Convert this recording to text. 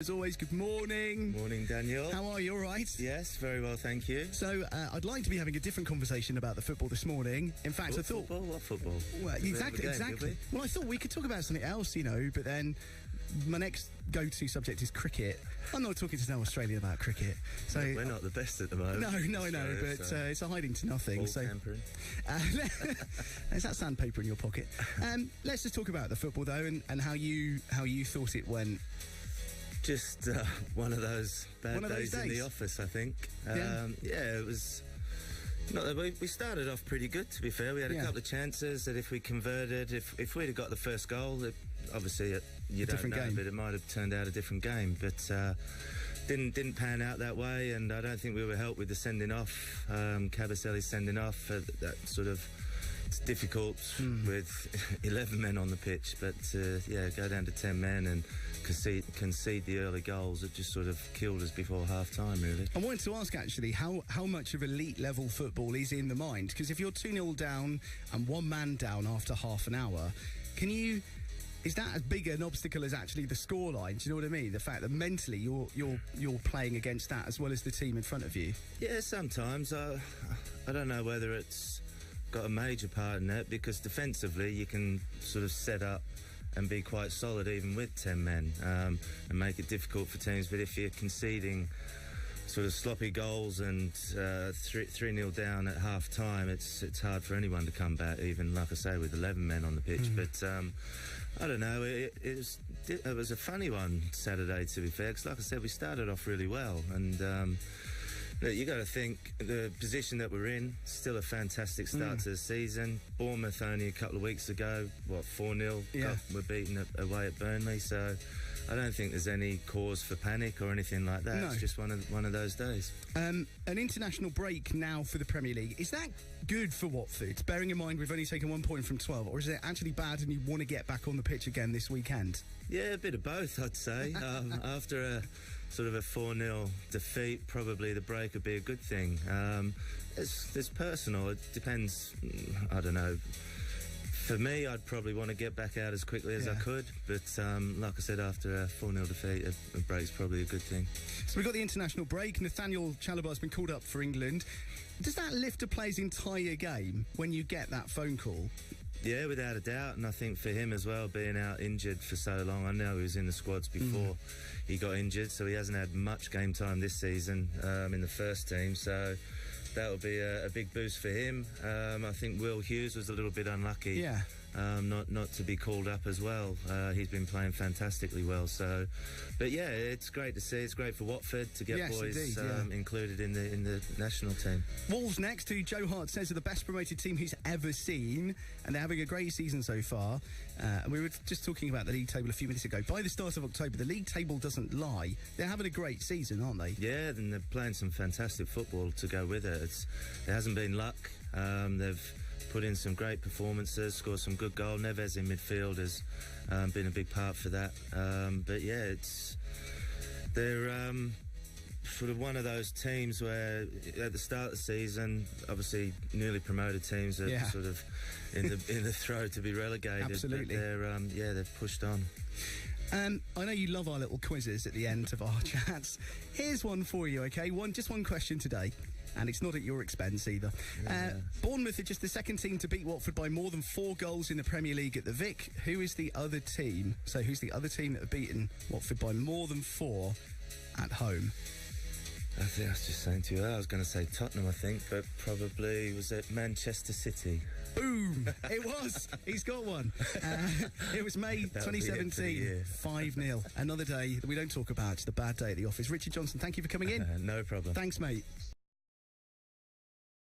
As always, good morning. Morning, Daniel. How are you? All right? Yes, very well, thank you. So, I'd like to be having a different conversation about the football this morning. In fact, I thought... What football? Well, exactly. Well, I thought we could talk about something else, but then my next go-to subject is cricket. I'm not talking to no Australian about cricket. So we're not the best at the moment. No, I know, but it's a hiding to nothing. Ball tampering. There's that sandpaper in your pocket. Let's just talk about the football, though, and how you thought it went. Just one of those bad days in the office, I think. It was... Not that we started off pretty good, to be fair. We had a couple of chances that if we converted, if we'd have got the first goal, obviously you don't know, but it might have turned out a different game. But didn't pan out that way, and I don't think we were helped with the sending off. Cabaselli's sending off, that sort of... It's difficult with 11 men on the pitch, but go down to 10 men and concede the early goals. It just sort of killed us before half-time, really. I wanted to ask, actually, how much of elite-level football is in the mind? Because if you're 2-0 down and one man down after half an hour, is that as big an obstacle as actually the scoreline? Do you know what I mean? The fact that mentally you're playing against that as well as the team in front of you. Yeah, sometimes. I don't know whether it's got a major part in that, because defensively you can sort of set up and be quite solid even with 10 men and make it difficult for teams. But if you're conceding sort of sloppy goals and 3-0 down at half time, it's hard for anyone to come back, even, like I say, with 11 men on the pitch. But I don't know, it was a funny one Saturday, to be fair, because like I said, we started off really well, and you got to think the position that we're in, still a fantastic start to the season. Bournemouth only a couple of weeks ago, 4-0, we're beaten away at Burnley, so I don't think there's any cause for panic or anything like that. No. It's just one of those days. An international break now for the Premier League. Is that good for Watford, bearing in mind we've only taken 1 point from 12, or is it actually bad and you want to get back on the pitch again this weekend? Yeah, a bit of both, I'd say. After a sort of a 4-0 defeat, probably the break would be a good thing. It's personal. It depends. I don't know. For me, I'd probably want to get back out as quickly as I could, but like I said, after a 4-0 defeat, a break's probably a good thing. So we've got the international break. Nathaniel Chalobah's been called up for England. Does that lift a player's entire game when you get that phone call? Yeah, without a doubt, and I think for him as well, being out injured for so long, I know he was in the squads before he got injured, so he hasn't had much game time this season in the first team, so that will be a big boost for him. I think Will Hughes was a little bit unlucky not to be called up as well. He's been playing fantastically well, but yeah, it's great to see. It's great for Watford to get boys included in the national team. Wolves next, who Joe Hart says are the best promoted team he's ever seen, and they're having a great season so far. And we were just talking about the league table a few minutes ago. By the start of October, the league table doesn't lie. They're having a great season, aren't they? Yeah, and they're playing some fantastic football to go with it. It hasn't been luck. They've put in some great performances, scored some good goals. Neves in midfield has been a big part for that. But yeah, they're sort of one of those teams where at the start of the season, obviously newly promoted teams are sort of in the throw to be relegated. Absolutely. But they've pushed on. I know you love our little quizzes at the end of our chats. Here's one for you, okay? Just one question today, and it's not at your expense either. Bournemouth are just the second team to beat Watford by more than 4 goals in the Premier League at the Vic. Who is the other team? So who's the other team that have beaten Watford by more than 4 at home? I think I was just saying to you, I was going to say Tottenham, I think, but probably was it Manchester City? Boom! It was. He's got one. It was May 2017, 5-0. Another day that we don't talk about. It's the bad day at the office. Richard Johnson, thank you for coming in. No problem. Thanks, mate.